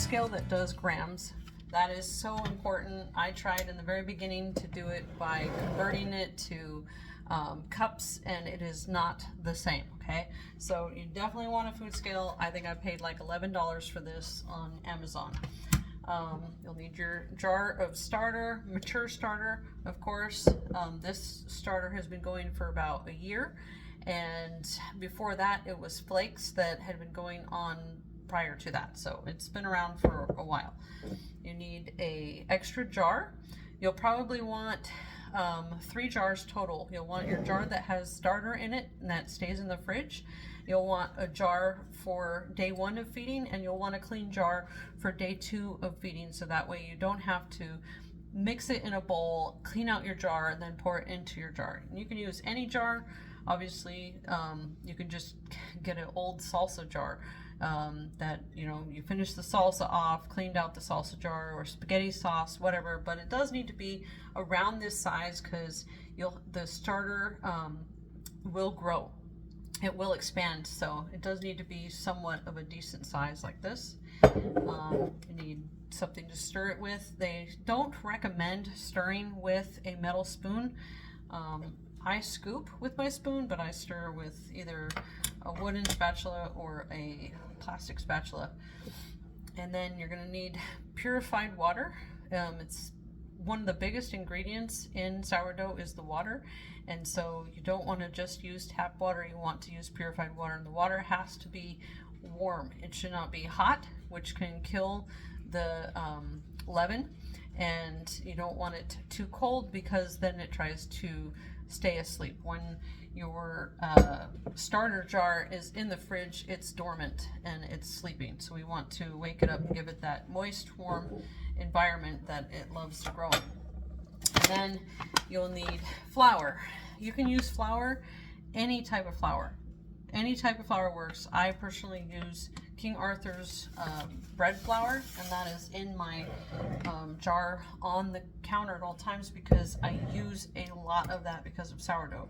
scale that does grams. That is so important. I tried in the very beginning to do it by converting it to cups, and it is not the same, okay? So you definitely want a food scale. I think I paid like $11 for this on Amazon. You'll need your jar of starter, mature starter, of course. This starter has been going for about a year, and before that it was flakes that had been going on prior to that, so it's been around for a while. You need a extra jar. You'll probably want 3 jars total. You'll want your jar that has starter in it and that stays in the fridge. You'll want a jar for day 1 of feeding, and you'll want a clean jar for day 2 of feeding, so that way you don't have to mix it in a bowl, clean out your jar, and then pour it into your jar. And you can use any jar. Obviously, you can just get an old salsa jar that, you know, you finish the salsa off, cleaned out the salsa jar, or spaghetti sauce, whatever, but it does need to be around this size, because the starter will grow. It will expand, so it does need to be somewhat of a decent size like this. You need something to stir it with. They don't recommend stirring with a metal spoon. I scoop with my spoon, but I stir with either a wooden spatula or a plastic spatula. And then you're going to need purified water. It's one of the biggest ingredients in sourdough is the water, and so you don't want to just use tap water. You want to use purified water, and the water has to be warm. It should not be hot, which can kill the leaven, and you don't want it too cold, because then it tries to stay asleep. When your starter jar is in the fridge, it's dormant and it's sleeping, so we want to wake it up and give it that moist, warm environment that it loves to grow in. And then you'll need flour. You can use flour, any type of flour. Any type of flour works. I personally use King Arthur's bread flour, and that is in my jar on the counter at all times, because I use a lot of that because of sourdough.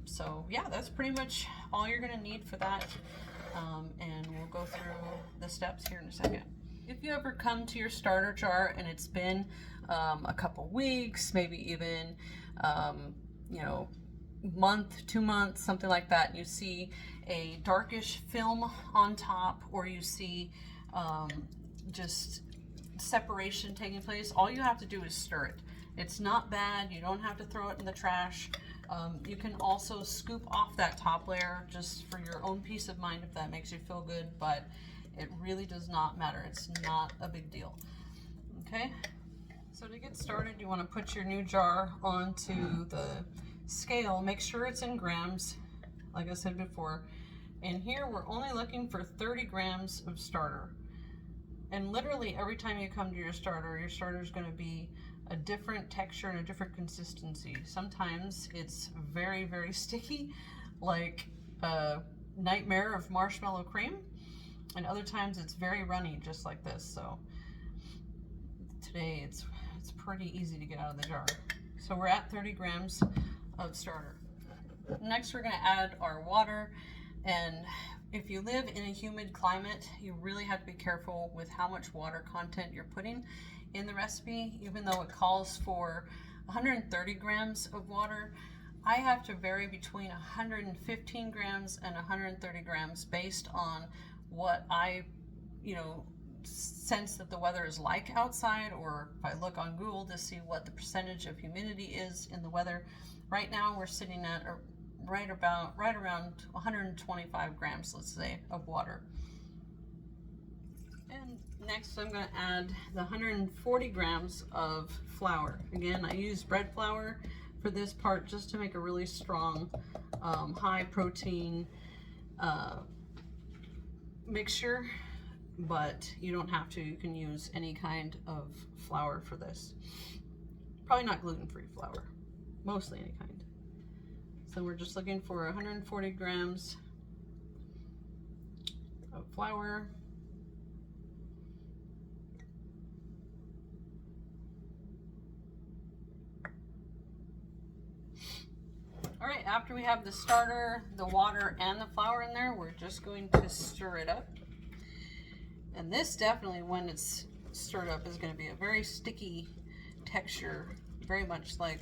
So yeah, that's pretty much all you're going to need for that, and we'll go through the steps here in a second. If you ever come to your starter jar and it's been a couple weeks, maybe even you know, month, 2 months, something like that, and you see a darkish film on top, or you see just separation taking place, all you have to do is stir it. It's not bad. You don't have to throw it in the trash. You can also scoop off that top layer just for your own peace of mind, if that makes you feel good, but it really does not matter. It's not a big deal. Okay, so to get started, you want to put your new jar onto the scale. Make sure it's in grams, like I said before. And here we're only looking for 30 grams of starter. And literally every time you come to your starter is going to be a different texture and a different consistency. Sometimes it's very, very sticky, like a nightmare of marshmallow cream, and other times it's very runny, just like this. So today it's pretty easy to get out of the jar. So we're at 30 grams of starter. Next, we're going to add our water, and if you live in a humid climate, you really have to be careful with how much water content you're putting in the recipe. Even though it calls for 130 grams of water, I have to vary between 115 grams and 130 grams based on what I, sense that the weather is like outside, or if I look on Google to see what the percentage of humidity is in the weather. Right now we're sitting at right around 125 grams, let's say, of water. And next I'm going to add the 140 grams of flour. Again, I use bread flour for this part just to make a really strong, high protein mixture, but you don't have to. You can use any kind of flour for this. Probably not gluten-free flour, mostly any kind. So we're just looking for 140 grams of flour. All right, after we have the starter, the water, and the flour in there, we're just going to stir it up. And this definitely, when it's stirred up, is going to be a very sticky texture, very much like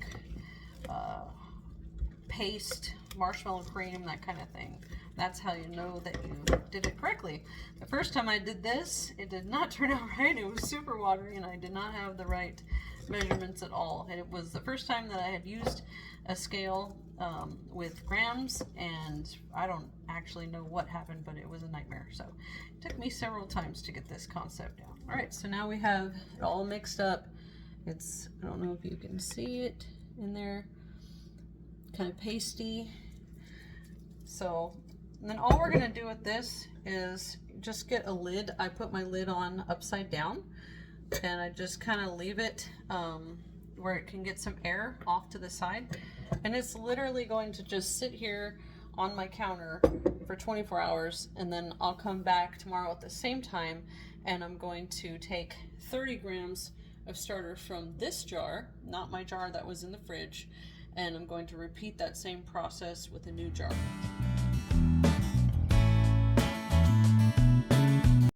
paste, marshmallow cream, that kind of thing. That's how you know that you did it correctly. The first time I did this, it did not turn out right. It was super watery and I did not have the right measurements at all. And it was the first time that I had used a scale with grams, and I don't actually know what happened, but it was a nightmare. So it took me several times to get this concept down. All right, so now we have it all mixed up. It's, I don't know if you can see it in there, kind of pasty. So then all we're gonna do with this is just get a lid. I put my lid on upside down, and I just kind of leave it where it can get some air off to the side. And it's literally going to just sit here on my counter for 24 hours, and then I'll come back tomorrow at the same time, and I'm going to take 30 grams of starter from this jar, not my jar that was in the fridge, and I'm going to repeat that same process with a new jar.